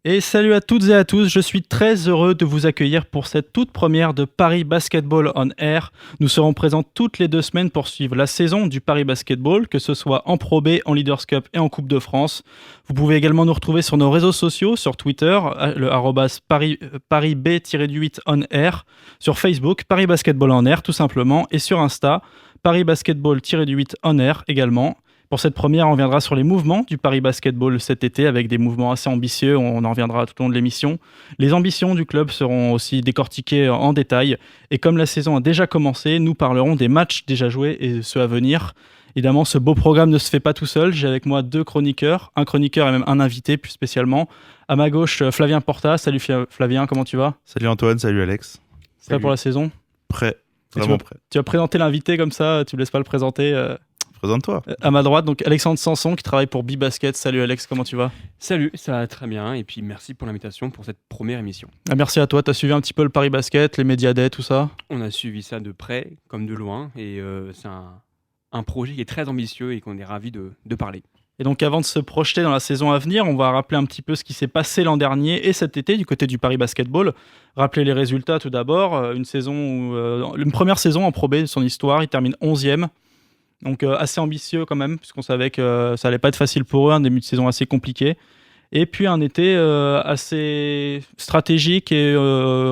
Et salut à toutes et à tous, je suis très heureux de vous accueillir pour cette toute première de Paris Basketball on Air. Nous serons présents toutes les 2 semaines pour suivre la saison du Paris Basketball, que ce soit en Pro B, en Leaders Cup et en Coupe de France. Vous pouvez également nous retrouver sur nos réseaux sociaux, sur Twitter, le Paris B-8 on Air, sur Facebook, Paris Basketball on Air tout simplement, et sur Insta, Paris Basketball-8 on Air également. Pour cette première, on reviendra sur les mouvements du Paris Basketball cet été avec des mouvements assez ambitieux. On en reviendra tout au long de l'émission. Les ambitions du club seront aussi décortiquées en détail. Et comme la saison a déjà commencé, nous parlerons des matchs déjà joués et ceux à venir. Évidemment, ce beau programme ne se fait pas tout seul. J'ai avec moi 2 chroniqueurs, un chroniqueur et même un invité plus spécialement. À ma gauche, Flavien Porta. Salut Flavien, comment tu vas ? Salut Antoine, salut Alex. Prêt pour la saison ? Prêt, vraiment prêt. Tu vas présenter l'invité comme ça, tu ne me laisses pas le présenter Présente-toi. À ma droite, donc Alexandre Sanson qui travaille pour B-Basket. Salut Alex, comment tu vas ? Salut, ça va très bien et puis merci pour l'invitation pour cette première émission. Merci à toi, tu as suivi un petit peu le Paris Basket, les médias Day, tout ça ? On a suivi ça de près comme de loin et c'est un projet qui est très ambitieux et qu'on est ravis de parler. Et donc avant de se projeter dans la saison à venir, on va rappeler un petit peu ce qui s'est passé l'an dernier et cet été du côté du Paris Basketball. Rappeler les résultats tout d'abord, une première saison en Pro B de son histoire, il termine 11e. Donc assez ambitieux quand même, puisqu'on savait que ça allait pas être facile pour eux, un début de saison assez compliqué. Et puis un été assez stratégique et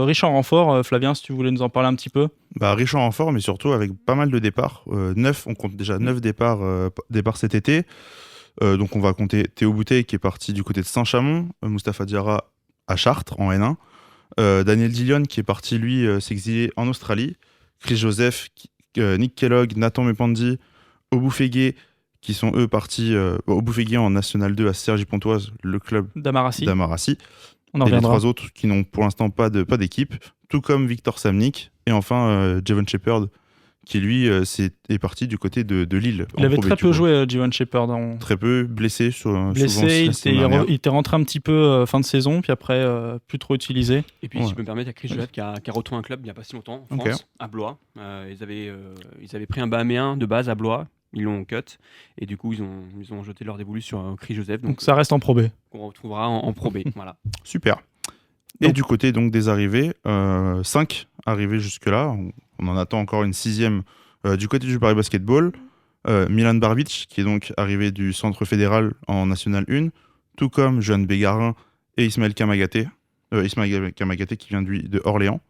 riche en renforts. Flavien, si tu voulais nous en parler un petit peu. Riche en renfort, mais surtout avec pas mal de départs. 9, on compte déjà 9 départs cet été. Donc on va compter Théo Boutet qui est parti du côté de Saint-Chamond, Mustapha Diarra à Chartres en N1, Daniel Dillon qui est parti lui s'exiler en Australie, Chris Joseph, Nick Kellogg, Nathan Mepandi, Obufegué, qui sont eux partis Obufegué en National 2 à Cergy-Pontoise, le club d'Amarassi. On en et les reviendra. 3 autres qui n'ont pour l'instant pas d'équipe, tout comme Victor Samnik, et enfin Javon Shepherd, qui lui est parti du côté de Lille. Il avait très peu joué, Javon Shepherd. Très peu, blessé. Blessé, il était rentré un petit peu fin de saison, puis après plus trop utilisé. Et puis si je peux me permettre, il y a Chris Joseph qui a retrouvé un club il n'y a pas si longtemps, en France, à Blois. Ils avaient pris un Bahaméen de base à Blois, ils l'ont cut, et du coup ils ont jeté leur dévolu sur Chris Joseph. Donc ça reste en Pro B. Qu'on retrouvera en Pro B, voilà. Super. Et du côté donc des arrivées, 5 arrivées jusque-là. On en attend encore une 6e du côté du Paris Basketball. Milan Barbic, qui est donc arrivé du Centre fédéral en National 1, tout comme Johan Bégarin et Ismaël Kamagaté. Ismaël Kamagaté qui vient de Orléans.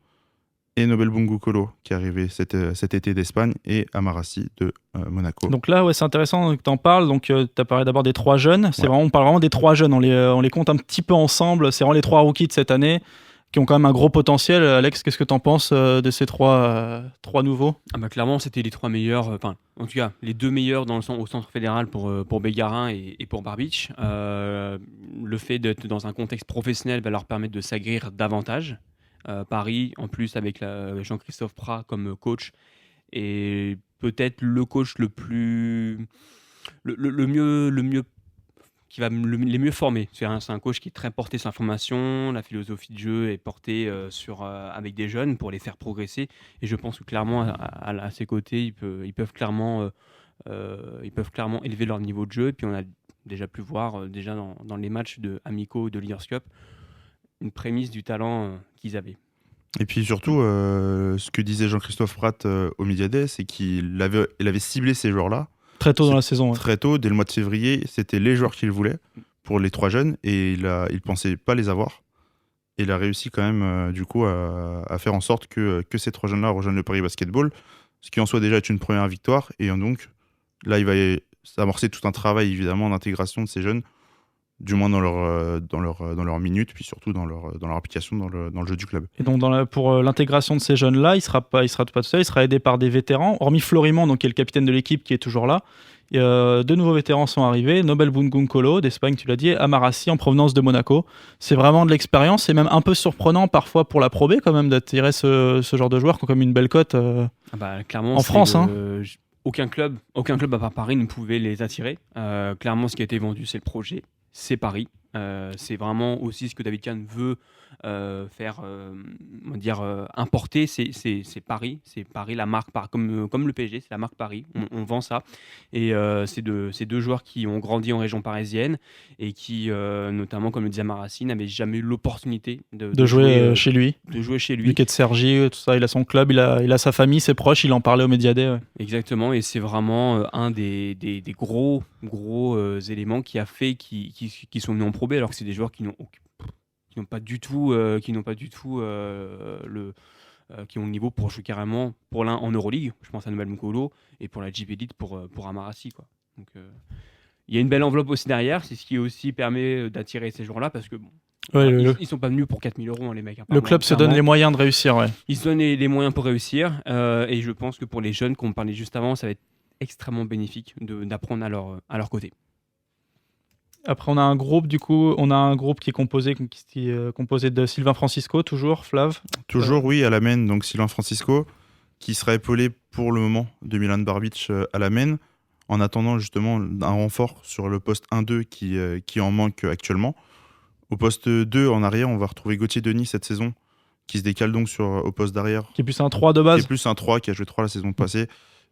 Et Nobel Bungukolo, qui est arrivé cet été d'Espagne, et Amarassi de Monaco. Donc là, c'est intéressant que tu en parles. Donc, tu as parlé d'abord des 3 jeunes. On parle vraiment des 3 jeunes. On les compte un petit peu ensemble. C'est vraiment les 3 rookies de cette année qui ont quand même un gros potentiel. Alex, qu'est-ce que tu en penses de ces 3 nouveaux ? Clairement, c'était les 3 meilleurs, en tout cas, les 2 meilleurs au Centre fédéral pour Bégarin et pour Barbic. Le fait d'être dans un contexte professionnel va leur permettre de s'aguerrir davantage. Paris, en plus avec Jean-Christophe Prat comme coach, et peut-être le coach le mieux qui va les mieux former. C'est un coach qui est très porté sur la formation, la philosophie de jeu est portée avec des jeunes pour les faire progresser, et je pense que clairement à ses côtés ils peuvent clairement élever leur niveau de jeu. Et puis on a déjà pu voir déjà dans les matchs amicaux de Leaders Cup une prémisse du talent qu'ils avaient. Et puis surtout, ce que disait Jean-Christophe Pratt au Media Day, c'est qu'il avait ciblé ces joueurs-là. Très tôt dans la saison. Très tôt, dès le mois de février, c'était les joueurs qu'il voulait pour les 3 jeunes, et il pensait pas les avoir. Et il a réussi quand même du coup à faire en sorte que ces 3 jeunes-là rejoignent le Paris Basketball, ce qui en soi déjà est une première victoire. Et donc là, il va amorcer tout un travail évidemment d'intégration de ces jeunes, du moins dans leur minute, puis surtout dans leur application dans le jeu du club. Et donc pour l'intégration de ces jeunes-là, il sera pas tout seul, il sera aidé par des vétérans, hormis Florimond, donc qui est le capitaine de l'équipe, qui est toujours là. Et, 2 nouveaux vétérans sont arrivés, Nobel Bungukolo d'Espagne, tu l'as dit, et Amarassi en provenance de Monaco. C'est vraiment de l'expérience, c'est même un peu surprenant parfois pour la Pro B quand même d'attirer ce genre de joueurs qui ont comme une belle cote clairement, en France. Aucun club à part Paris ne pouvait les attirer. Clairement, ce qui a été vendu, c'est le projet. C'est Paris. C'est vraiment aussi ce que David Kahn veut faire, on va dire, importer, c'est Paris. C'est Paris, la marque, comme le PSG, c'est la marque Paris. On vend ça. Et c'est deux joueurs qui ont grandi en région parisienne et qui, notamment, comme le disait Marassi, n'avaient jamais eu l'opportunité De jouer chez lui. de jouer chez Lui lui. qui est de Cergy, tout ça, il a son club, il a sa famille, ses proches, il en parlait au Média Day. Ouais. Exactement, et c'est vraiment un des gros éléments qui a fait qui sont venus en Pro B, alors que c'est des joueurs qui n'ont pas du tout qui ont le niveau pour jouer carrément pour l'un en Euroleague, je pense à Nobel Mukolo, et pour la Jeep Elite pour Amarassi, quoi. Donc il y a une belle enveloppe aussi derrière, c'est ce qui aussi permet d'attirer ces joueurs-là, parce que bon, Ouais, ils sont pas venus pour 4 000 €, hein, les mecs. Le club se donne Clairement, les moyens de réussir. Ouais. ils se donnent les moyens pour réussir, et je pense que pour les jeunes qu'on parlait juste avant, ça va être extrêmement bénéfique d'apprendre à leur côté. Après, on a un groupe qui est composé de Sylvain Francisco, toujours, Flav. Toujours, oui, à la main, donc Sylvain Francisco, qui sera épaulé pour le moment de Milan Barbic à la main, en attendant justement un renfort sur le poste 1-2 qui en manque actuellement. Au poste 2, en arrière, on va retrouver Gauthier Denis cette saison, qui se décale donc au poste d'arrière. Qui est plus un 3 de Qui base. est plus un 3, qui a joué 3 la saison passée,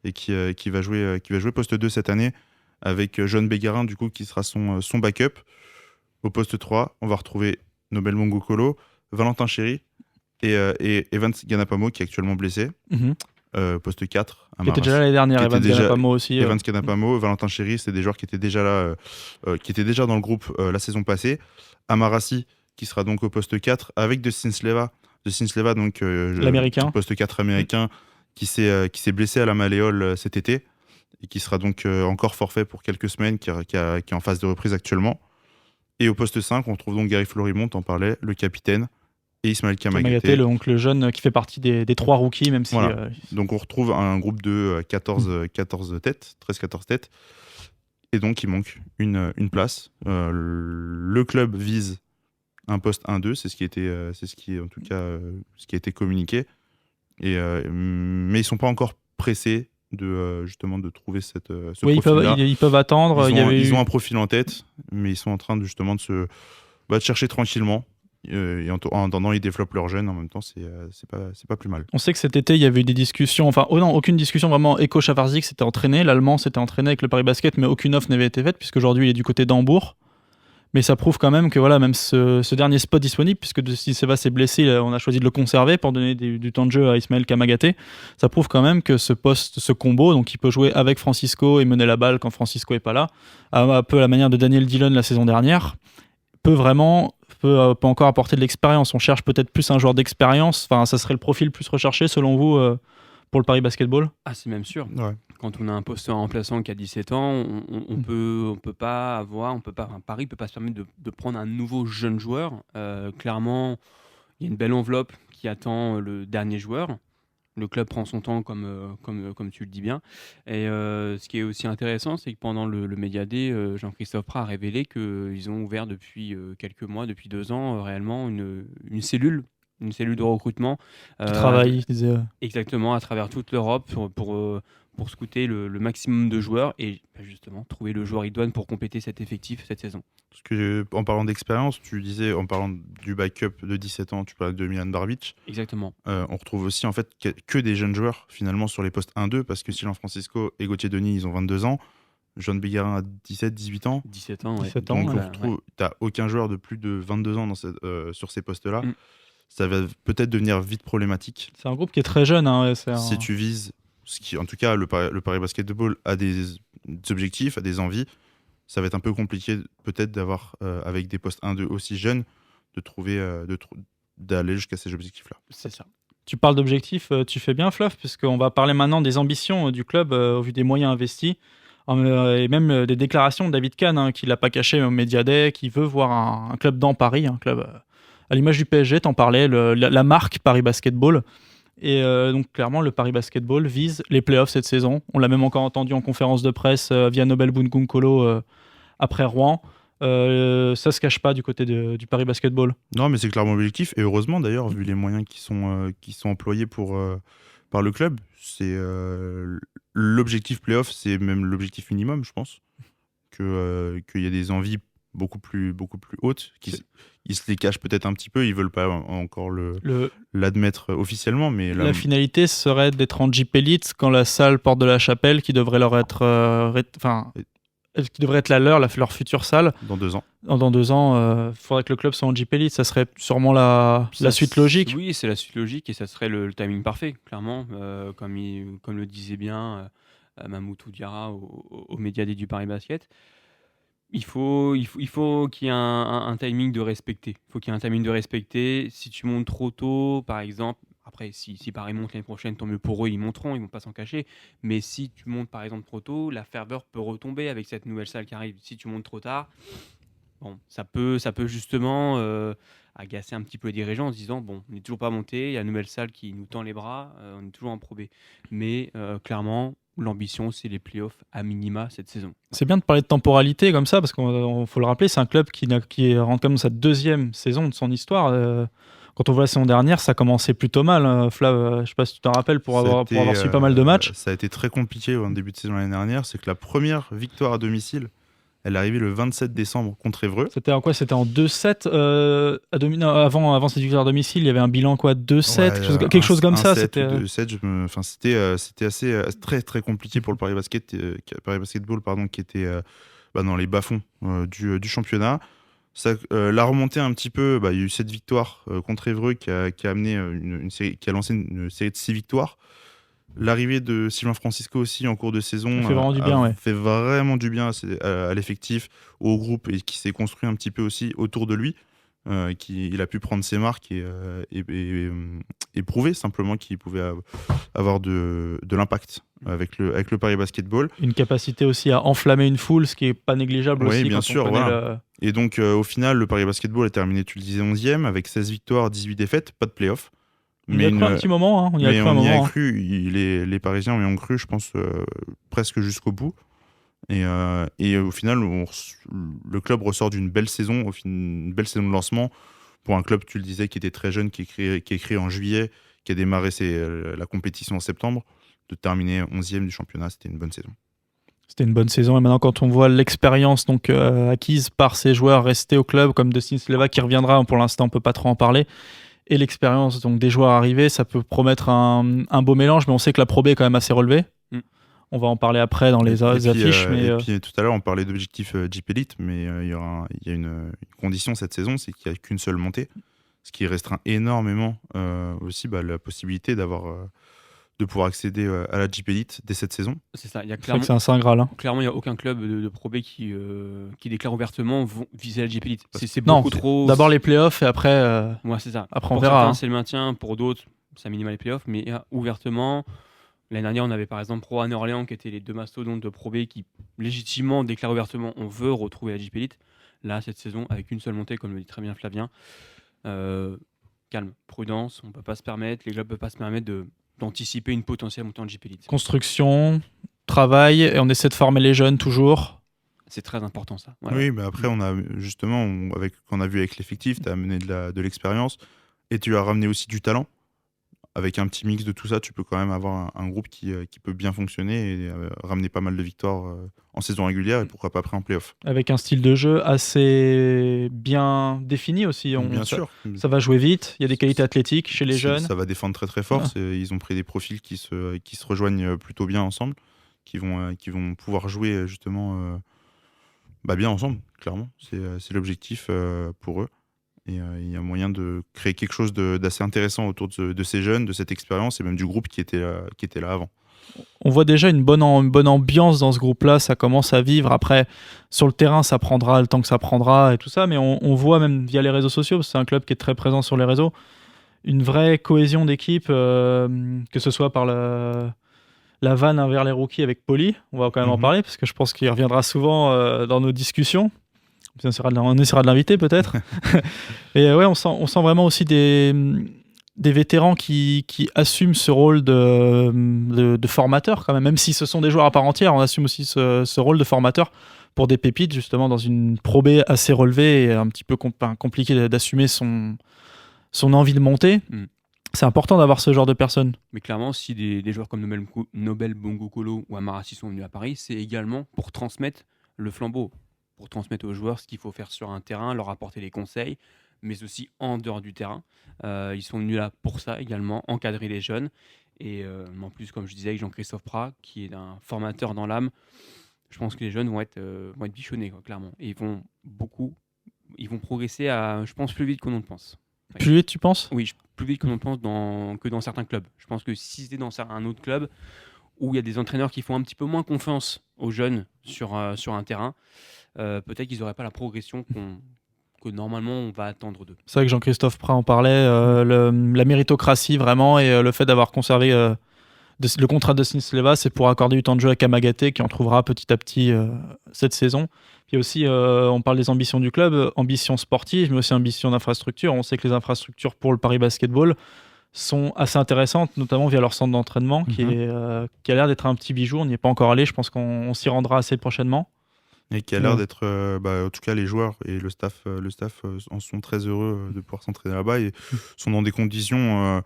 et qui va jouer poste 2 cette année, avec John Bégarin, du coup, qui sera son backup. Au poste 3, on va retrouver Nobel Mongokolo, Valentin Chéry et Evans Ganapamo, qui est actuellement blessé. Poste 4, Qui était déjà l'année dernière, Evans Ganapamo aussi. Evans Ganapamo, Valentin Chéry, c'est des joueurs qui étaient déjà là, qui étaient déjà dans le groupe la saison passée. Amarassi, qui sera donc au poste 4, avec De Sinssleva, donc l'américain. Poste 4 américain, qui s'est blessé à la malléole cet été, et qui sera donc encore forfait pour quelques semaines, qui est en phase de reprise actuellement. Et au poste 5, on retrouve donc Gary Florimont, t'en parlais, le capitaine, et Ismaël Kamagaté. Le jeune qui fait partie des 3 rookies, même si... Voilà. Donc on retrouve un groupe de 13-14 têtes, et donc il manque une place. Le club vise un poste 1-2, c'est ce qui est en tout cas ce qui a été communiqué. Mais ils sont pas encore pressés justement de trouver ce profil-là. Ils peuvent attendre. Ils ont un profil en tête, mais ils sont en train de de chercher tranquillement. Et en attendant, ils développent leurs jeunes en même temps, c'est pas plus mal. On sait que cet été, il y avait eu des discussions, aucune discussion vraiment. Eko Chavarzik s'était entraîné, l'Allemand s'était entraîné avec le Paris Basket, mais aucune offre n'avait été faite, puisqu'aujourd'hui, il est du côté d'Hambourg. Mais ça prouve quand même que voilà, même ce dernier spot disponible, puisque si Seva s'est blessé, on a choisi de le conserver pour donner du temps de jeu à Ismaël Kamagaté. Ça prouve quand même que ce combo, donc il peut jouer avec Francisco et mener la balle quand Francisco est pas là, un peu à la manière de Daniel Dillon la saison dernière, peut encore apporter de l'expérience. On cherche peut-être plus un joueur d'expérience. Enfin, ça serait le profil plus recherché selon vous pour le Paris Basketball. Ah, c'est même sûr. Ouais. Quand on a un poste remplaçant qui a 17 ans, on peut pas Paris peut pas se permettre de prendre un nouveau jeune joueur. Clairement, il y a une belle enveloppe qui attend le dernier joueur. Le club prend son temps, comme tu le dis bien. Et ce qui est aussi intéressant, c'est que pendant le Média Day, Jean-Christophe Prat a révélé qu'ils ont ouvert depuis quelques mois, depuis 2 ans, réellement une cellule de recrutement. Qui travaille, exactement, à travers toute l'Europe pour scouter le maximum de joueurs et justement trouver le joueur idoine pour compléter cet effectif cette saison. Parce que, en parlant d'expérience, tu disais, en parlant du backup de 17 ans, tu parlais de Milan Barbic. Exactement. On retrouve aussi en fait que des jeunes joueurs finalement sur les postes 1-2, parce que Sylvain Francisco et Gauthier Denis, ils ont 22 ans. John Bégarin a 17-18 ans. 17 ans, ouais. 17 ans, Donc ouais. t'as aucun joueur de plus de 22 ans sur ces postes-là. Mm. Ça va peut-être devenir vite problématique. C'est un groupe qui est très jeune. Hein, Si tu vises, en tout cas le Paris Basketball a des objectifs, a des envies, ça va être un peu compliqué peut-être d'avoir, avec des postes 1-2 aussi jeunes, de trouver, d'aller jusqu'à ces objectifs-là. C'est ça. Tu parles d'objectifs, tu fais bien, Fluff, puisqu'on va parler maintenant des ambitions du club au vu des moyens investis. Et même des déclarations de David Kahn, qui ne l'a pas caché au Média Day, qui veut voir un club dans Paris, un club à l'image du PSG, t'en parlais, la marque Paris Basketball. Et donc clairement, le Paris Basketball vise les playoffs cette saison. On l'a même encore entendu en conférence de presse via Nobel Bunkunkolo après Rouen. Ça se cache pas du côté du Paris Basketball. Non, mais c'est clairement l'objectif, et heureusement d'ailleurs, vu les moyens qui sont employés par le club. C'est l'objectif playoff, c'est même l'objectif minimum, je pense. Qu'il y a des envies beaucoup plus haute. Ils se les cachent peut-être un petit peu, ils veulent pas encore l'admettre officiellement, mais la finalité serait d'être en Jeep Elite quand la salle Porte de la Chapelle, qui devrait leur être, qui devrait être leur future salle. Dans 2 ans. Dans 2 ans, faudrait que le club soit en Jeep Elite, ça serait sûrement la suite logique. Oui, c'est la suite logique et ça serait le timing parfait, clairement, comme le disait bien Mamoutou Diarra aux médias du Paris Basket. Il faut qu'il y ait un timing de respecter. Il faut qu'il y ait un timing de respecter. Si tu montes trop tôt, par exemple, après, si Paris monte l'année prochaine, tant mieux pour eux, ils monteront, ils vont pas s'en cacher. Mais si tu montes, par exemple, trop tôt, la ferveur peut retomber avec cette nouvelle salle qui arrive. Si tu montes trop tard, bon, ça peut justement agacer un petit peu les dirigeants en se disant, bon, on n'est toujours pas monté, il y a une nouvelle salle qui nous tend les bras, on est toujours en Pro B. Mais clairement, l'ambition, c'est les playoffs à minima cette saison. C'est bien de parler de temporalité comme ça, parce qu'il faut le rappeler, c'est un club qui rentre comme dans sa 2e saison de son histoire. Quand on voit la saison dernière, ça commençait plutôt mal. Flav, je ne sais pas si tu t'en rappelles, pour avoir suivi pas mal de matchs. Ça a été très compliqué en début de saison l'année dernière. C'est que la première victoire à domicile, elle est arrivée le 27 décembre contre Évreux. C'était en quoi? C'était en 2-7 avant cette victoire à domicile, il y avait un bilan quoi, 2-7, quelque chose comme ça. 7 ou 2-7, c'était assez très très compliqué pour le Paris Basketball, qui était dans les bas-fonds du championnat. Ça l'a remonté un petit peu. Il y a eu cette victoire contre Évreux qui a amené une série, qui a lancé une série de 6 victoires. L'arrivée de Sylvain Francisco aussi en cours de saison fait vraiment du bien à l'effectif, au groupe, et qui s'est construit un petit peu aussi autour de lui. Il a pu prendre ses marques et prouver simplement qu'il pouvait avoir de l'impact avec le Paris Basketball. Une capacité aussi à enflammer une foule, ce qui n'est pas négligeable aussi. Oui, bien sûr. Voilà. Et donc, au final, le Paris Basketball a terminé, tu le disais, 11e, avec 16 victoires, 18 défaites, pas de play-off. On y a cru un petit moment. On y a cru. Les Parisiens y ont cru, je pense, presque jusqu'au bout. Et au final, le club ressort d'une belle saison, une belle saison de lancement pour un club, tu le disais, qui était très jeune, qui est créé en juillet, qui a démarré la compétition en septembre. De terminer 11e du championnat, c'était une bonne saison. C'était une bonne saison, et maintenant quand on voit l'expérience acquise par ces joueurs restés au club, comme Dustin Sleva qui reviendra, pour l'instant on ne peut pas trop en parler, et l'expérience des joueurs arrivés, ça peut promettre un beau mélange, mais on sait que la Pro B est quand même assez relevée. On va en parler après dans les affiches. Et puis tout à l'heure, on parlait d'objectif Jeep Elite, mais il y a une condition cette saison, c'est qu'il n'y a qu'une seule montée, ce qui restreint énormément aussi la possibilité de pouvoir accéder à la Jeep Elite dès cette saison. C'est ça, c'est un saint graal. Clairement, il n'y a aucun club de Pro B qui déclare ouvertement viser la Jeep Elite. C'est beaucoup beaucoup trop. D'abord les playoffs et après. C'est ça. Après, on pour verra. Certains, c'est le maintien. Pour d'autres, ça minima les playoffs. Mais ouvertement, l'année dernière, on avait par exemple Pro Anne et Orléans qui étaient les 2 mastodontes de Pro B qui légitimement déclarent ouvertement on veut retrouver la Jeep Elite. Là, cette saison, avec une seule montée, comme le dit très bien Flavien, calme, prudence. On ne peut pas se permettre, les clubs ne peuvent pas se permettre d'anticiper une potentielle montée en Jeep Elite. Construction, travail, et on essaie de former les jeunes toujours. C'est très important ça. Voilà. Oui, mais après, on a justement, qu'on a vu avec l'effectif, tu as amené de l'expérience et tu as ramené aussi du talent. Avec un petit mix de tout ça, tu peux quand même avoir un groupe qui peut bien fonctionner et ramener pas mal de victoires en saison régulière et pourquoi pas après en play-off. Avec un style de jeu assez bien défini aussi. Bien sûr. Ça va jouer vite, il y a des qualités athlétiques chez les jeunes. Ça va défendre très très fort. Ils ont pris des profils qui se rejoignent plutôt bien ensemble, qui vont pouvoir jouer justement bien ensemble, clairement. C'est l'objectif pour eux. Et il y a moyen de créer quelque chose d'assez intéressant autour de ces jeunes, de cette expérience et même du groupe qui était là avant. On voit déjà une bonne ambiance dans ce groupe-là, ça commence à vivre. Après, sur le terrain, ça prendra le temps que ça prendra et tout ça, mais on voit même via les réseaux sociaux, parce que c'est un club qui est très présent sur les réseaux, une vraie cohésion d'équipe, que ce soit par la vanne envers les rookies avec Poli, on va quand même en parler, parce que je pense qu'il reviendra souvent dans nos discussions. On essaiera de l'inviter peut-être. Et ouais, on sent vraiment aussi des vétérans qui assument ce rôle de formateur quand même si ce sont des joueurs à part entière, on assume aussi ce rôle de formateur pour des pépites justement dans une Pro B assez relevée et un petit peu compliqué d'assumer son envie de monter. C'est important d'avoir ce genre de personnes. Mais clairement, si des joueurs comme Nobel Bongo Colo ou Amarassi sont venus à Paris, c'est également pour transmettre le flambeau. pour transmettre aux joueurs ce qu'il faut faire sur un terrain, leur apporter des conseils, mais aussi en dehors du terrain. Ils sont venus là pour ça également, encadrer les jeunes. Et en plus, comme je disais, avec Jean-Christophe Prat, qui est un formateur dans l'âme, je pense que les jeunes vont être bichonnés, quoi, clairement. Et ils vont progresser je pense, plus vite qu'on ne pense. Ouais. Plus vite, tu penses? Oui, plus vite que l'on pense que dans certains clubs. Je pense que si c'était dans un autre club où il y a des entraîneurs qui font un petit peu moins confiance aux jeunes sur un terrain, peut-être qu'ils n'auraient pas la progression que normalement on va attendre d'eux. C'est vrai que Jean-Christophe Prat en parlait, la méritocratie vraiment, et le fait d'avoir conservé le contrat de Sinisleva, c'est pour accorder du temps de jeu à Kamagaté, qui en trouvera petit à petit cette saison. Puis aussi, on parle des ambitions du club, ambitions sportives, mais aussi ambitions d'infrastructure. On sait que les infrastructures pour le Paris Basketball sont assez intéressantes, notamment via leur centre d'entraînement, qui a l'air d'être un petit bijou. On n'y est pas encore allé, je pense qu'on s'y rendra assez prochainement. Et qui a l'air d'être, en tout cas les joueurs et le staff en sont très heureux de pouvoir s'entraîner là-bas et sont dans des conditions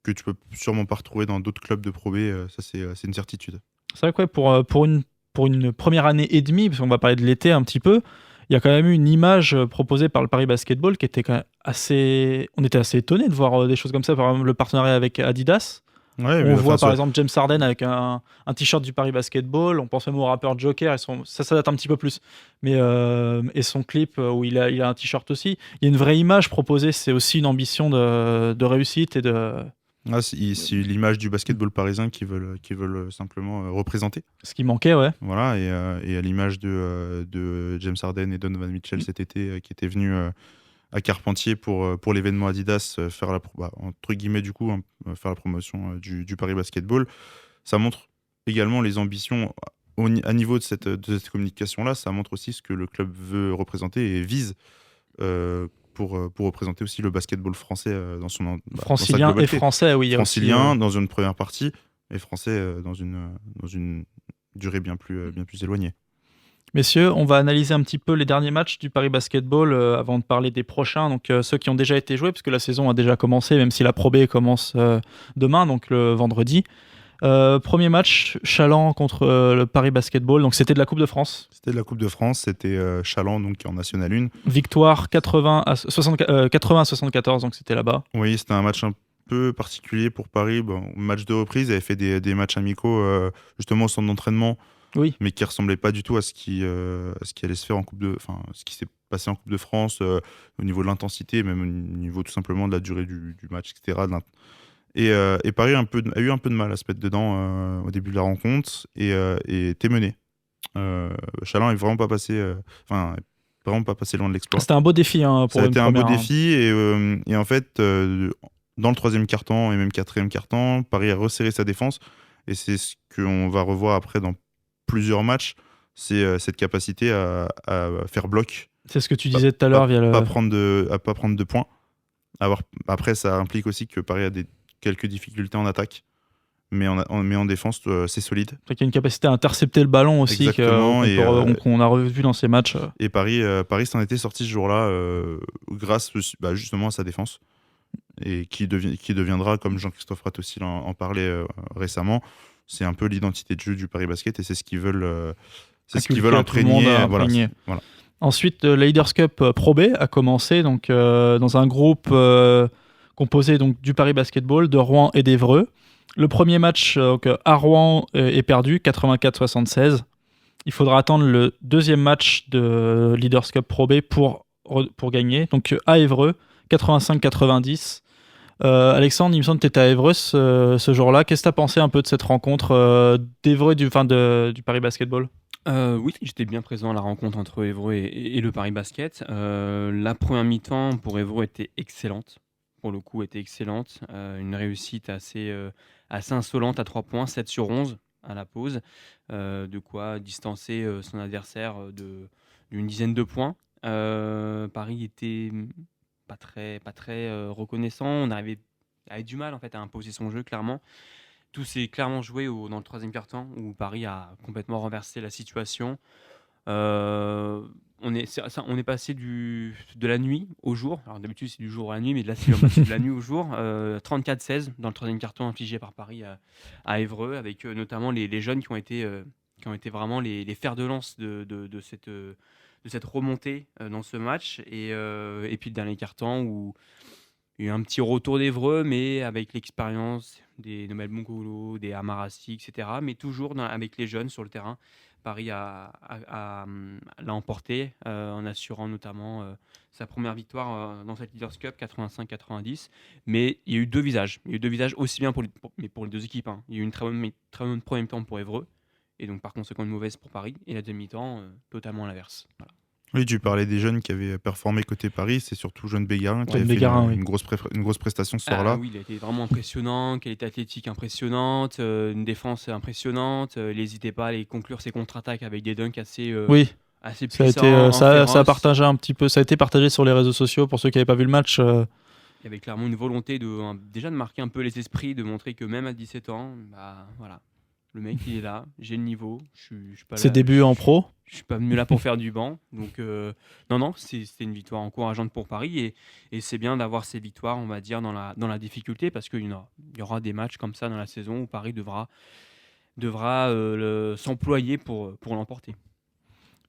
que tu peux sûrement pas retrouver dans d'autres clubs de Pro B. Ça, c'est une certitude. C'est vrai que pour une première année et demie, parce qu'on va parler de l'été un petit peu, il y a quand même eu une image proposée par le Paris Basketball qui était quand même assez... On était assez étonnés de voir des choses comme ça, par exemple le partenariat avec Adidas. Ouais, On voit par exemple James Harden avec un t-shirt du Paris Basketball. On pense même au rappeur Joker. Ça date un petit peu plus. Mais, et son clip où il a un t-shirt aussi. Il y a une vraie image proposée. C'est aussi une ambition de réussite et de... c'est l'image du basketball parisien qu'ils veulent simplement représenter. Ce qui manquait, ouais. Voilà, et à l'image de James Harden et Donovan Mitchell cet été qui étaient venus à Carpentier pour l'événement Adidas, faire entre guillemets du coup, faire la promotion du Paris Basketball. Ça montre également les ambitions à niveau de cette communication-là. Ça montre aussi ce que le club veut représenter et vise pour représenter aussi le basketball français dans son francilien et français, oui. Francilien aussi, dans une première partie et français dans une durée bien plus éloignée. Messieurs, on va analyser un petit peu les derniers matchs du Paris Basketball avant de parler des prochains, donc ceux qui ont déjà été joués, parce que la saison a déjà commencé, même si la Pro B commence demain, donc le vendredi. Premier match, Chaland contre le Paris Basketball, donc c'était de la Coupe de France. C'était de la Coupe de France, c'était Chaland donc en National 1. Victoire 80 à 74, donc c'était là-bas. Oui, c'était un match un peu particulier pour Paris. Match de reprise, ils avaient fait des matchs amicaux justement au centre d'entraînement. Oui. Mais qui ressemblait pas du tout à ce qui allait se faire ce qui s'est passé en Coupe de France au niveau de l'intensité, même au niveau tout simplement de la durée du match, etc. Et Paris a eu un peu de mal à se mettre dedans au début de la rencontre et était mené. Chaland est vraiment pas passé, loin de l'exploit. C'était un beau défi pour ça a été un beau défi hein. et en fait dans le troisième quart-temps et même quatrième quart-temps, Paris a resserré sa défense et c'est ce qu'on va revoir après dans plusieurs matchs, c'est cette capacité à faire bloc. C'est ce que tu disais tout à l'heure. Pas prendre de points. Après, ça implique aussi que Paris a quelques difficultés en attaque, mais en défense, c'est solide. Il y a une capacité à intercepter le ballon aussi qu'on a revu dans ces matchs. Et Paris s'en était sorti ce jour-là grâce justement à sa défense, et qui deviendra, comme Jean-Christophe Prat aussi en parlait récemment, c'est un peu l'identité de jeu du Paris Basket et c'est ce qu'ils veulent imprégner. Voilà. Ensuite, la Leaders Cup Pro B a commencé donc, dans un groupe composé donc, du Paris Basketball, de Rouen et d'Évreux. Le premier match à Rouen est perdu, 84-76. Il faudra attendre le deuxième match de Leaders Cup Pro B pour gagner. Donc à Évreux, 85-90. Alexandre, il me semble que tu étais à Évreux ce jour-là. Qu'est-ce que tu as pensé un peu de cette rencontre d'Évreux du Paris Basketball ? Oui, j'étais bien présent à la rencontre entre Évreux et le Paris Basket. La première mi-temps pour Évreux était excellente. Pour le coup, était excellente. Une réussite assez insolente à 3 points, 7 sur 11 à la pause. De quoi distancer son adversaire d'une dizaine de points. Paris était pas très reconnaissant. On avait du mal en fait à imposer son jeu, clairement. Tout s'est clairement joué dans le troisième quart-temps où Paris a complètement renversé la situation. On est passé de la nuit au jour. Alors d'habitude c'est du jour à la nuit, mais là c'est passé de la nuit au jour. 34-16 dans le troisième quart-temps infligé par Paris à Évreux, avec notamment les jeunes qui ont été vraiment les fers de lance de cette remontée dans ce match. Et puis le dernier quart-temps où il y a eu un petit retour d'Evreux, mais avec l'expérience des Nobel Mongolo, des Amarassi, etc. Mais toujours avec les jeunes sur le terrain. Paris l'a emporté en assurant notamment sa première victoire dans cette Leaders Cup 85-90. Mais il y a eu deux visages. Il y a eu deux visages aussi bien mais pour les deux équipes. Hein. Il y a eu une très bonne première temps pour Évreux. Et donc par conséquent une mauvaise pour Paris. Et la demi-temps, totalement à l'inverse. Voilà. Oui, tu parlais des jeunes qui avaient performé côté Paris, c'est surtout Jeune Bégarin qui Ouais, avait Bégarin, fait oui. une grosse prestation ce soir-là. Oui, il a été vraiment impressionnant, qualité athlétique impressionnante, une défense impressionnante. Il n'hésitait pas à aller conclure ses contre-attaques avec des dunks Oui, assez ça a puissants, été, ça a féroces. partagé un petit peu, ça a été partagé sur les réseaux sociaux pour ceux qui n'avaient pas vu le match. Il y avait clairement une volonté déjà de marquer un peu les esprits, de montrer que même à 17 ans, voilà, le mec il est là, j'ai le niveau, je suis pas Ses là, débuts en pro. je suis pas venu là pour faire du banc. Donc non, c'était une victoire encourageante pour Paris et c'est bien d'avoir ces victoires, on va dire, dans la difficulté parce qu'il y aura des matchs comme ça dans la saison où Paris devra s'employer pour l'emporter.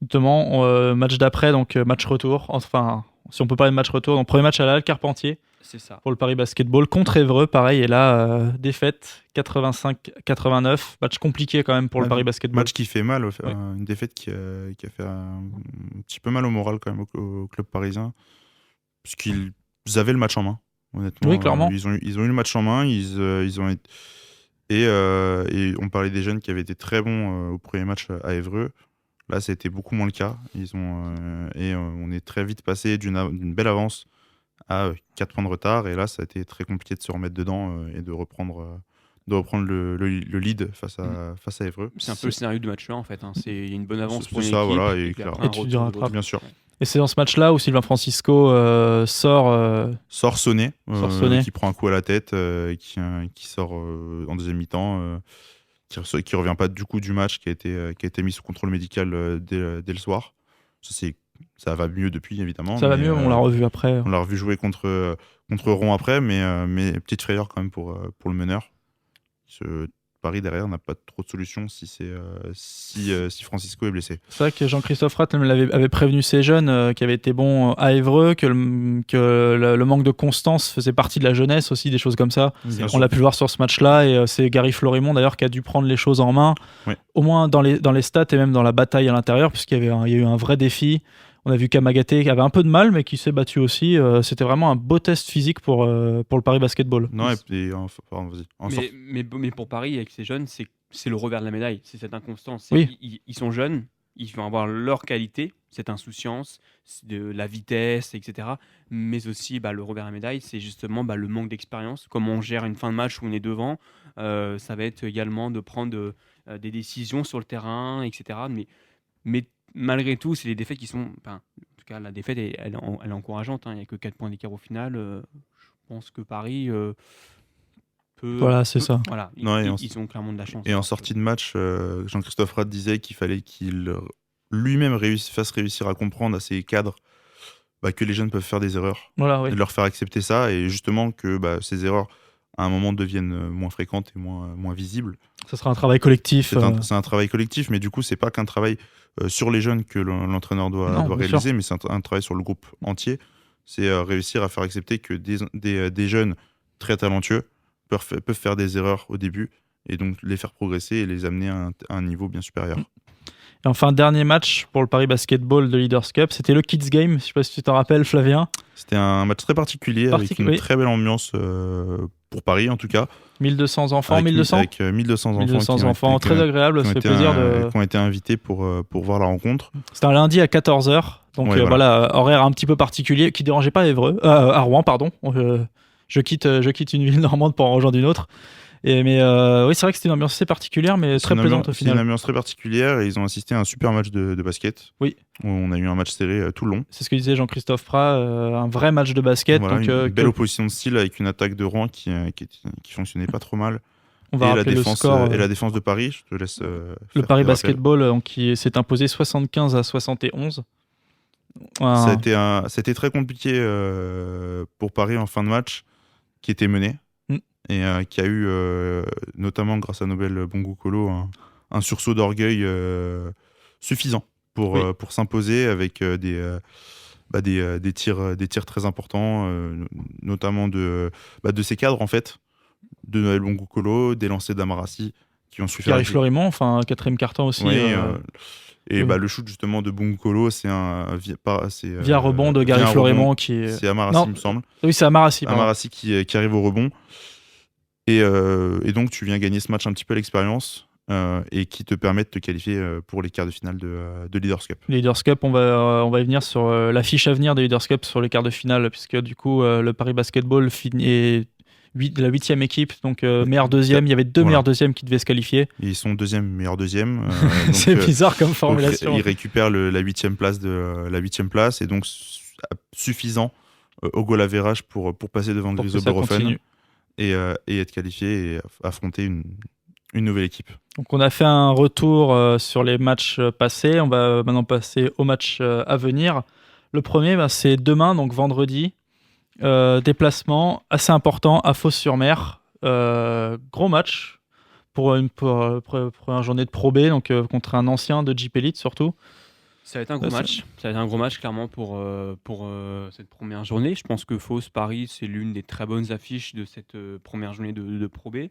Justement, match d'après, donc match retour. Enfin, si on peut parler de match retour, donc premier match à la Halle Carpentier C'est ça. pour le Paris Basketball contre Évreux, pareil. Et là, défaite 85-89. Match compliqué quand même pour le Paris Basketball. Match qui fait mal, une défaite qui a fait un petit peu mal au moral quand même au club parisien, puisqu'ils avaient le match en main, honnêtement. Oui, clairement. Ils ont eu le match en main, ils ont été... et on parlait des jeunes qui avaient été très bons au premier match à Évreux. Là, ça a été beaucoup moins le cas. On est très vite passé d'une belle avance à 4 points de retard. Et là, ça a été très compliqué de se remettre dedans et de reprendre le lead face à Évreux. C'est un peu le scénario du match là en fait. Hein. Il y a une bonne avance C'est pour une ça, équipe. voilà, et et puis clair. après, un Et tu retour te de rattrapes. l'autre. Bien sûr. Ouais. Et c'est dans ce match-là où Sylvain Francisco sort. Sort sonné, sonné. qui prend un coup à la tête, qui sort en deuxième mi-temps, qui revient pas du coup du match, qui a été mis sous contrôle médical dès le soir. Ça va mieux depuis, évidemment. Ça va mais, mieux, on l'a revu après. On l'a revu jouer contre Rouen après, mais petite frayeur quand même pour le meneur. Paris derrière n'a pas trop de solution si Francisco est blessé. C'est vrai que Jean-Christophe Rath avait prévenu ces jeunes qui avaient été bons à Évreux, que le manque de constance faisait partie de la jeunesse aussi, des choses comme ça. On l'a pu le voir sur ce match-là, et c'est Gary Florimond d'ailleurs qui a dû prendre les choses en main, au moins dans les stats et même dans la bataille à l'intérieur, puisqu'il y a eu un vrai défi. On a vu Kamagaté qui avait un peu de mal, mais qui s'est battu aussi. C'était vraiment un beau test physique pour le Paris Basketball. Non, vas-y. Mais pour Paris, avec ces jeunes, c'est le revers de la médaille. C'est cette inconstance. Oui. Ils sont jeunes, ils vont avoir leur qualité, cette insouciance, de la vitesse, etc. Mais aussi, le revers de la médaille, c'est justement le manque d'expérience. Comment on gère une fin de match où on est devant. Ça va être également de prendre des décisions sur le terrain, etc. Mais malgré tout, c'est les défaites qui sont... en tout cas, la défaite, elle est encourageante. Hein. Il n'y a que 4 points d'écart au final. Je pense que Paris... Voilà, c'est ça. Voilà, ils ont clairement de la chance. Et en sortie de match, Jean-Christophe Rath disait qu'il fallait qu'il lui-même fasse réussir à comprendre à ses cadres que les jeunes peuvent faire des erreurs. Voilà, oui. Et de leur faire accepter ça, et justement que ces erreurs, à un moment, deviennent moins fréquentes et moins visibles. Ça sera un travail collectif. C'est un travail collectif, mais du coup, c'est pas qu'un travail sur les jeunes que l'entraîneur doit réaliser, mais c'est un travail sur le groupe entier. C'est réussir à faire accepter que des jeunes très talentueux peuvent faire des erreurs au début, et donc les faire progresser et les amener à un niveau bien supérieur. Et enfin, dernier match pour le Paris Basketball de Leaders Cup, c'était le Kids Game. Je ne sais pas si tu t'en rappelles, Flavien. C'était un match très particulier, avec une très belle ambiance pour Paris en tout cas. 1200 enfants, avec 1200 Avec 1200 enfants, très agréable, ça fait plaisir qui ont été invités pour voir la rencontre. C'était un lundi à 14h, donc voilà, horaire un petit peu particulier, qui ne dérangeait pas à Rouen, pardon. Je quitte une ville normande pour en rejoindre une autre. Mais oui, c'est vrai que c'était une ambiance assez particulière, mais très plaisante au final. C'est une ambiance très particulière, et ils ont assisté à un super match de basket. Oui. Où on a eu un match serré tout le long. C'est ce que disait Jean-Christophe Prat, un vrai match de basket. Voilà, donc, une belle opposition de style, avec une attaque de Rouen qui fonctionnait pas trop mal. On va rappeler le score. Et la défense de Paris, je te laisse. Le Paris Basketball qui s'est imposé 75-71. C'était très compliqué pour Paris en fin de match, qui était mené. Et qui a eu, notamment grâce à Nobel Bongo Colo, un sursaut d'orgueil suffisant pour s'imposer avec des tirs très importants, notamment de ses cadres en fait, de Noël Bongokolo, des lancers d'Amarassi qui ont su faire. Gary Florimont, enfin quatrième carton aussi. Et le shoot justement de Bongokolo, c'est via rebond de Gary Florimont qui est. C'est Amarassi, il me semble. Oui, c'est Amarassi. Amarassi qui arrive au rebond. Et donc tu viens gagner ce match un petit peu à l'expérience et qui te permet de te qualifier pour les quarts de finale de Leaders Cup. Leaders Cup, on va y venir sur la fiche à venir des Leaders Cup sur les quarts de finale, puisque du coup le Paris Basketball est la 8e équipe, donc meilleur deuxième. Il y avait deux meilleurs deuxièmes qui devaient se qualifier. Ils sont meilleur deuxième. C'est bizarre comme formulation. Ils récupèrent la 8e place et donc suffisant au goal average pour passer devant Griso Borofen et être qualifié et affronter une nouvelle équipe. Donc on a fait un retour sur les matchs passés. On va maintenant passer aux matchs à venir. Le premier, c'est demain, donc vendredi. Déplacement assez important à Fos-sur-Mer. Gros match pour une première journée de Pro B, donc contre un ancien de Jeep Elite surtout. Ça va être un gros match. Ça va être un gros match clairement pour cette première journée. Je pense que Fos-Paris, c'est l'une des très bonnes affiches de cette première journée de Pro B.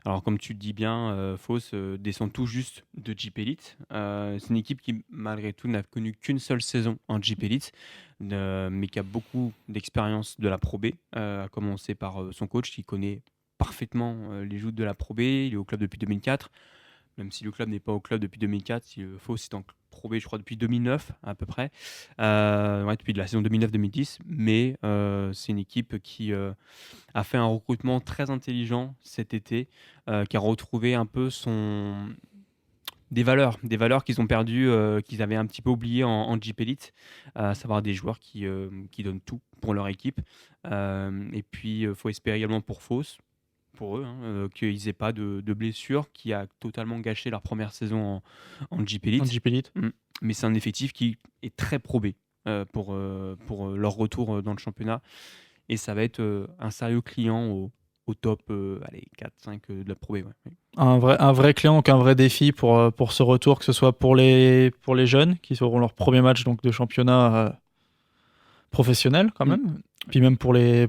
Alors comme tu le dis bien, Fos descend tout juste de Jeep Elite. C'est une équipe qui malgré tout n'a connu qu'une seule saison en Jeep Elite, mais qui a beaucoup d'expérience de la Pro B, à commencer par son coach qui connaît parfaitement les joutes de la Pro B. Il est au club depuis 2004. Même si le club n'est pas au club depuis 2004, si Fos est en Pro B, je crois, depuis 2009 à peu près, depuis la saison 2009-2010, mais c'est une équipe qui a fait un recrutement très intelligent cet été, qui a retrouvé un peu des valeurs qu'ils ont perdues, qu'ils avaient un petit peu oubliées en Jeep Elite, à savoir des joueurs qui donnent tout pour leur équipe. Et puis, il faut espérer également pour Fos, pour eux, qu'ils n'aient pas de blessures qui a totalement gâché leur première saison en Jeep Elite. Mais c'est un effectif qui est très probé pour leur retour dans le championnat. Et ça va être un sérieux client au top 4-5 de la Pro B. Ouais. Un vrai client, donc un vrai défi pour ce retour, que ce soit pour les jeunes qui auront leur premier match donc, de championnat professionnel quand même. Puis même pour les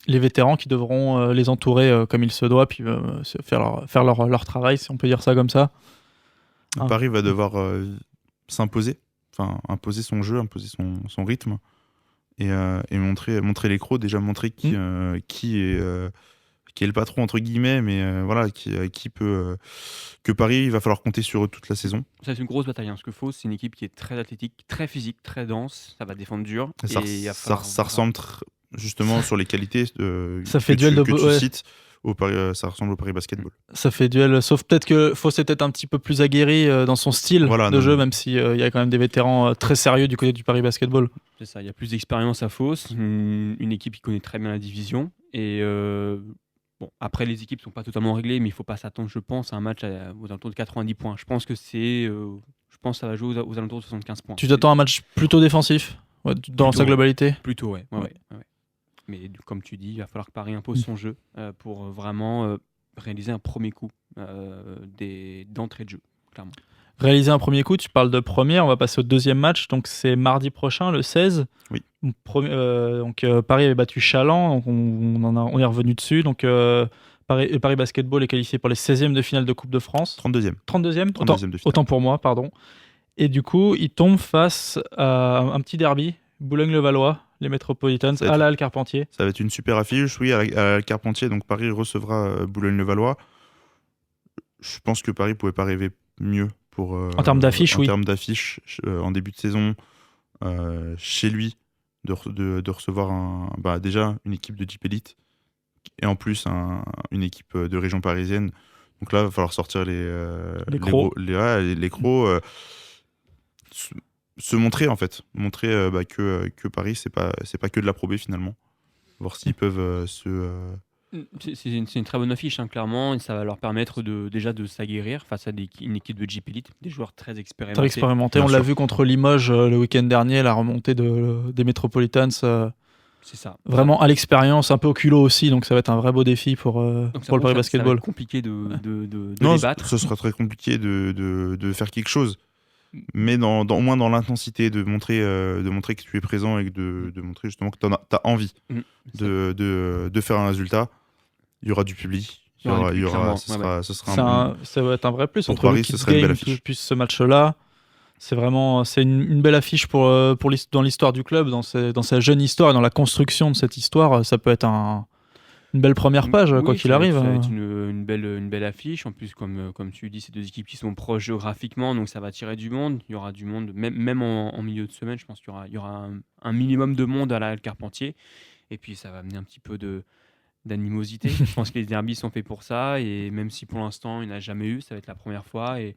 vétérans qui devront les entourer comme il se doit, puis faire leur travail, si on peut dire ça comme ça. Paris va devoir s'imposer, imposer son jeu, imposer son rythme, et montrer les crocs, déjà montrer qui est le patron entre guillemets, mais que Paris, il va falloir compter sur eux toute la saison. Ça, c'est une grosse bataille, parce que Fos, c'est une équipe qui est très athlétique, très physique, très dense, ça va défendre dur. Ça ressemble justement sur les qualités ça fait duel que tu cites. Ça ressemble au Paris Basketball. Ça fait duel, sauf peut-être que Fos est peut-être un petit peu plus aguerri dans son style de jeu, même s'il y a quand même des vétérans très sérieux du côté du Paris Basketball. C'est ça, il y a plus d'expérience à Fos, une équipe qui connaît très bien la division. Et après, les équipes ne sont pas totalement réglées, mais il ne faut pas s'attendre, je pense, à un match aux alentours de 90 points. Je pense que ça va jouer aux alentours de 75 points. Tu t'attends à un match plutôt défensif dans sa globalité ? Plutôt, ouais. Mais comme tu dis, il va falloir que Paris impose son jeu pour vraiment réaliser un premier coup d'entrée de jeu, clairement. Réaliser un premier coup, tu parles de première, on va passer au deuxième match, donc c'est mardi prochain, le 16. Oui. Paris avait battu Chaland, donc on est revenu dessus. Donc Paris Basketball est qualifié pour les 16e de finale de Coupe de France. 32e. Autant pour moi, pardon. Et du coup, il tombe face à un petit derby, Boulogne-le-Valois, les Metropolitans, à la Halle Carpentier. Ça va être une super affiche, oui, à la Halle Carpentier. Donc Paris recevra Boulogne-le-Valois. Je pense que Paris ne pouvait pas rêver mieux. En termes d'affiche, oui. En termes d'affiche, en début de saison, chez lui, de recevoir déjà une équipe de Jeep Elite et en plus une équipe de région parisienne. Donc là, il va falloir sortir les crocs. Les crocs, se montrer en fait. Montrer que Paris, c'est pas que de la Pro B finalement. Voir s'ils peuvent C'est une très bonne affiche, clairement, et ça va leur permettre déjà de s'aguerrir face à une équipe de Jeep Elite, des joueurs très expérimentés. Très expérimentés, on l'a vu contre Limoges le week-end dernier, la remontée des Metropolitans. C'est ça. Vraiment à l'expérience, un peu au culot aussi, donc ça va être un vrai beau défi pour le Paris Basketball. Ça va être compliqué de les battre. Ce sera très compliqué de faire quelque chose. mais au moins dans l'intensité, de montrer que tu es présent et de montrer justement que tu as envie de faire un résultat. Il y aura du public. Ce va être un vrai plus pour entre Paris, le ce Kids serait une belle Game affiche. puis ce match-là. C'est vraiment une belle affiche dans l'histoire du club, dans sa jeune histoire et dans la construction de cette histoire. Ça peut être une belle première page, quoi qu'il arrive. Ça va être une belle affiche. En plus, comme tu dis, c'est deux équipes qui sont proches géographiquement, donc ça va attirer du monde. Il y aura du monde, même en milieu de semaine, je pense qu'il y aura un minimum de monde à la Carpentier. Et puis, ça va amener un petit peu d'animosité. Je pense que les derbys sont faits pour ça. Et même si pour l'instant, il n'y en a jamais eu, ça va être la première fois. Et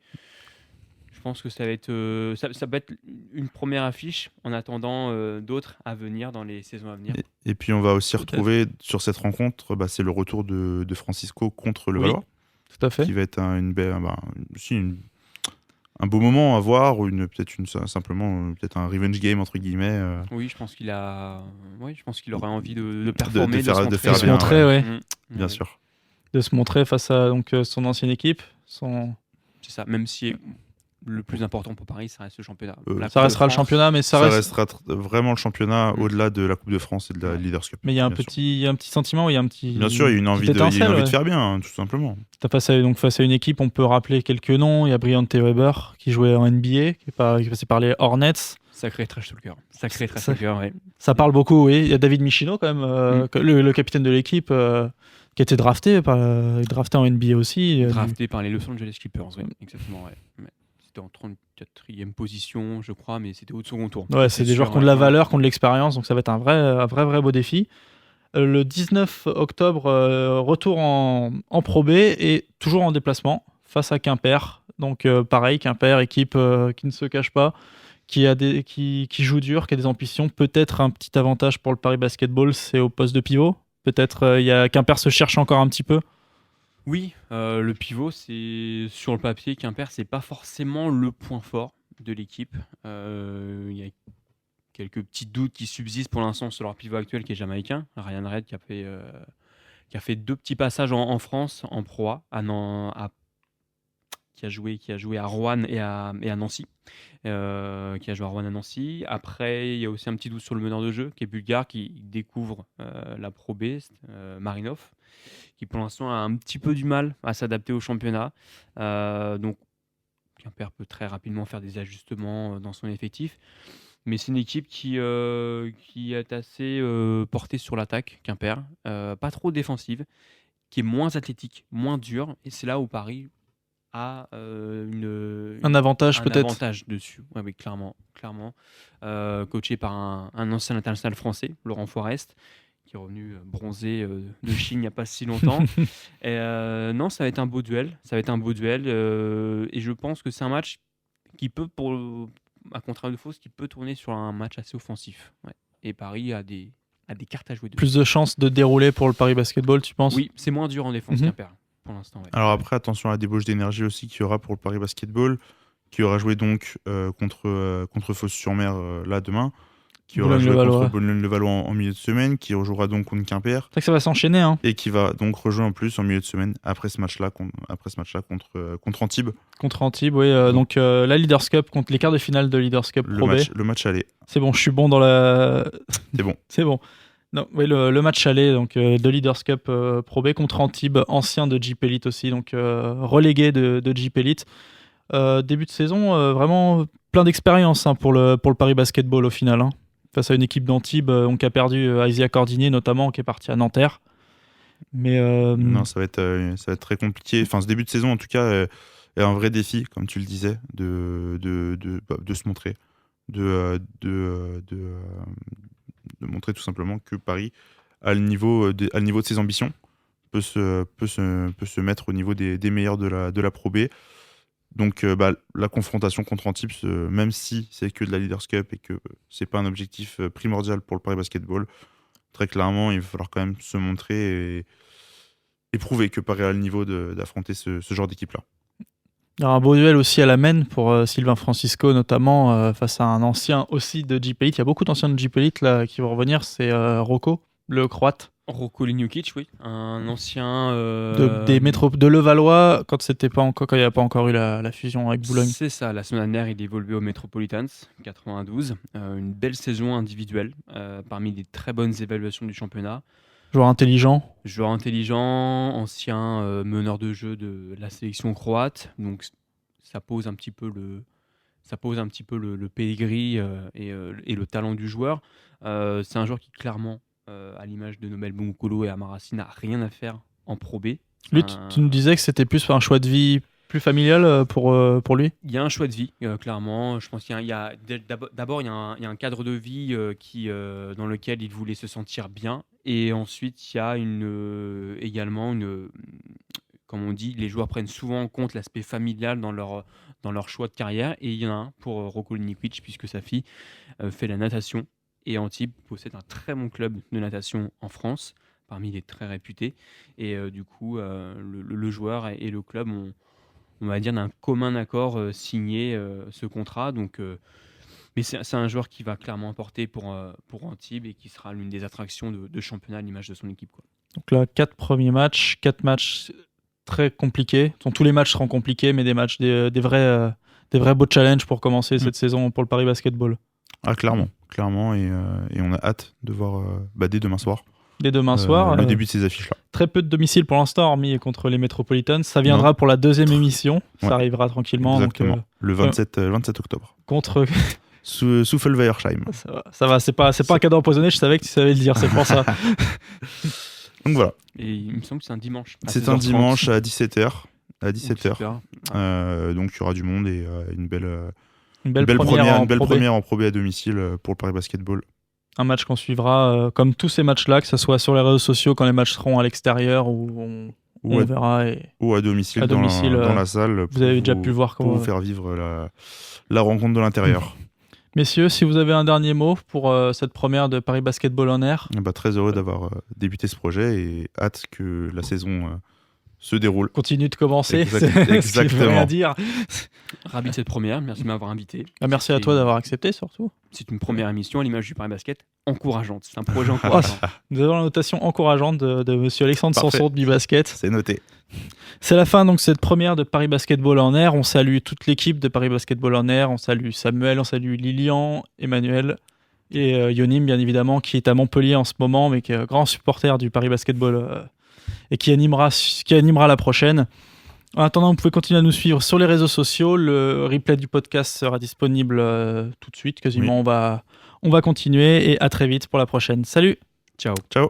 je pense que ça va être, ça peut être une première affiche en attendant d'autres à venir dans les saisons à venir. Et puis on va aussi retrouver sur cette rencontre, c'est le retour de Francisco contre le Valois. Tout à fait. Qui va être un beau moment à voir, ou peut-être un revenge game entre guillemets. Oui, je pense qu'il aurait envie de performer, de se montrer, ouais. Bien sûr. De se montrer face à son ancienne équipe. C'est ça, même si le plus important pour Paris, ça reste le championnat. Ça restera le championnat, mais ça restera vraiment le championnat au-delà de la Coupe de France et de la Leaders Cup. Mais il y a un petit sentiment, il y a un petit. Bien sûr, il y a une envie de faire bien, tout simplement. Face à une équipe, on peut rappeler quelques noms. Il y a Briante Weber qui jouait en NBA, qui est passé par les Hornets. Sacré trash talker. Ouais. Ça parle beaucoup, oui. Il y a David Michino, quand même, le capitaine de l'équipe, qui a été drafté en NBA aussi. Drafté par les Los Angeles Clippers, oui, exactement. Ouais. C'était en 34e position, je crois, mais c'était au second tour. Ouais, c'est des joueurs qui ont de la valeur, qui ont de l'expérience, donc ça va être un vrai beau défi. Le 19 octobre, retour en Pro B et toujours en déplacement face à Quimper. Donc pareil, Quimper, équipe qui ne se cache pas, qui joue dur, qui a des ambitions. Peut-être un petit avantage pour le Paris Basketball, c'est au poste de pivot. Peut-être Quimper se cherche encore un petit peu. Oui, le pivot, c'est sur le papier, Quimper, c'est pas forcément le point fort de l'équipe. Il y a quelques petits doutes qui subsistent pour l'instant sur leur pivot actuel qui est jamaïcain, Ryan Red, qui a fait 2 petits passages en France, en Pro A, qui a joué à Rouen et à Nancy. Après, il y a aussi un petit doute sur le meneur de jeu, qui est bulgare, qui découvre la Pro B, Marinov, qui pour l'instant a un petit peu du mal à s'adapter au championnat. Donc, Quimper peut très rapidement faire des ajustements dans son effectif. Mais c'est une équipe qui est assez portée sur l'attaque, Quimper. Pas trop défensive, qui est moins athlétique, moins dure. Et c'est là où Paris a un avantage peut-être. Un avantage dessus, oui, clairement. Coaché par un ancien international français, Laurent Forest, qui est revenu bronzé de Chine il n'y a pas si longtemps. Non, ça va être un beau duel. Et je pense que c'est un match qui peut, à contraire de Fos, qui peut tourner sur un match assez offensif. Ouais. Et Paris a des cartes à jouer dessus. Plus de chances de dérouler pour le Paris Basketball, tu penses ? Oui, c'est moins dur en défense Quimper. Pour l'instant, ouais. Alors après, attention à la débauche d'énergie aussi qu'il y aura pour le Paris Basketball, qui aura joué donc contre Fos-sur-Mer là demain, qui aura joué contre Boulogne-le-Valois en milieu de semaine, qui rejouera donc contre Quimper. C'est que ça va s'enchaîner, hein. Et qui va donc rejouer en plus en milieu de semaine après ce match-là contre Antibes. Contre Antibes, oui. Donc la Leaders Cup contre les quarts de finale de Leaders Cup Pro B. Le match aller. C'est bon, je suis bon dans la. C'est bon. C'est bon. Non, oui, le match aller donc, de Leaders Cup Pro B contre Antibes, ancien de Jeep Elite aussi, donc relégué de Jeep Elite. Début de saison, vraiment plein d'expérience pour le Paris Basketball au final. Hein. Face à une équipe d'Antibes qui a perdu Isaiah Cordinier notamment, qui est parti à Nanterre. Mais non, ça va être très compliqué. Enfin, ce début de saison en tout cas est un vrai défi, comme tu le disais, de se montrer, de montrer tout simplement que Paris a le niveau de ses ambitions, peut se mettre au niveau des meilleurs de la Pro B. Donc la confrontation contre Antibes, même si c'est que de la Leaders Cup et que c'est pas un objectif primordial pour le Paris Basketball, très clairement il va falloir quand même se montrer et prouver que Paris a le niveau d'affronter ce genre d'équipe-là. Il y aura un beau duel aussi à la main pour Sylvain Francisco, notamment face à un ancien aussi de Jeep Elite. Il y a beaucoup d'anciens de Jeep Elite là, qui vont revenir. C'est Rocco, le Croate, Rocco Liniukic, oui, un ancien de Levallois quand il n'y a pas encore eu la fusion avec Boulogne. C'est ça, la semaine dernière, il évoluait au Metropolitans 92. Une belle saison individuelle, parmi les très bonnes évaluations du championnat. Joueur intelligent, ancien meneur de jeu de la sélection croate. Donc ça pose un petit peu le pedigree et le talent du joueur. C'est un joueur qui clairement, à l'image de Nobel Bungkulu et Amarassi, n'a rien à faire en Pro B. Lui, tu nous disais que c'était plus un choix de vie plus familial pour lui. Il y a un choix de vie, clairement. Je pense d'abord il y a un cadre de vie dans lequel il voulait se sentir bien, et ensuite il y a également comme on dit, les joueurs prennent souvent en compte l'aspect familial dans leur choix de carrière, et il y en a un pour Rocco Liniukic, puisque sa fille fait la natation, et Antibes possède un très bon club de natation en France, parmi les très réputés, et du coup le joueur et le club ont, on va dire, d'un commun accord signé ce contrat. Donc, mais c'est un joueur qui va clairement apporter pour Antibes, et qui sera l'une des attractions de championnat à l'image de son équipe, quoi. Donc là, 4 premiers matchs, 4 matchs très compliqués. Donc, tous les matchs seront compliqués, mais des vrais beaux challenges pour commencer cette saison pour le Paris Basketball. Ah, clairement, et on a hâte de voir dès demain soir. Dès demain soir. Le début de ces affiches-là. Très peu de domiciles pour l'instant, hormis contre les Metropolitans. Ça viendra pour la deuxième émission. Ouais. Ça arrivera tranquillement. Exactement. Donc, le 27 octobre. Contre. Sous Fulveiersheim. Ça va. C'est pas un cadeau empoisonné. Je savais que tu savais le dire. C'est pour ça. Donc voilà. Et il me semble que c'est un dimanche. C'est un dimanche à 17h. Super. Donc il y aura du monde et une belle première en Pro B à domicile pour le Paris Basketball. Un match qu'on suivra comme tous ces matchs-là, que ce soit sur les réseaux sociaux quand les matchs seront à l'extérieur, ou on verra. Ou à domicile, dans la salle. Vous avez déjà pu voir comment. Pour vous faire vivre la rencontre de l'intérieur. Messieurs, si vous avez un dernier mot pour cette première de Paris Basketball on Air. Très heureux d'avoir débuté ce projet, et hâte que la saison se déroule. Continue de commencer. Exactement. Ce qui veut rien dire. Ravi de cette première, merci de m'avoir invité. Merci à toi d'avoir accepté, surtout. C'est une première émission à l'image du Paris Basket, encourageante. C'est un projet encourageant. Nous avons la notation encourageante de monsieur Alexandre Sanson de Bibasket. C'est noté. C'est la fin donc cette première de Paris Basketball en Air. On salue toute l'équipe de Paris Basketball en Air. On salue Samuel, on salue Lilian, Emmanuel et Yonim, bien évidemment, qui est à Montpellier en ce moment, mais qui est grand supporter du Paris Basketball et qui animera la prochaine. En attendant, vous pouvez continuer à nous suivre sur les réseaux sociaux. Le replay du podcast sera disponible tout de suite, quasiment. Oui. On va continuer, et à très vite pour la prochaine. Salut. Ciao. Ciao.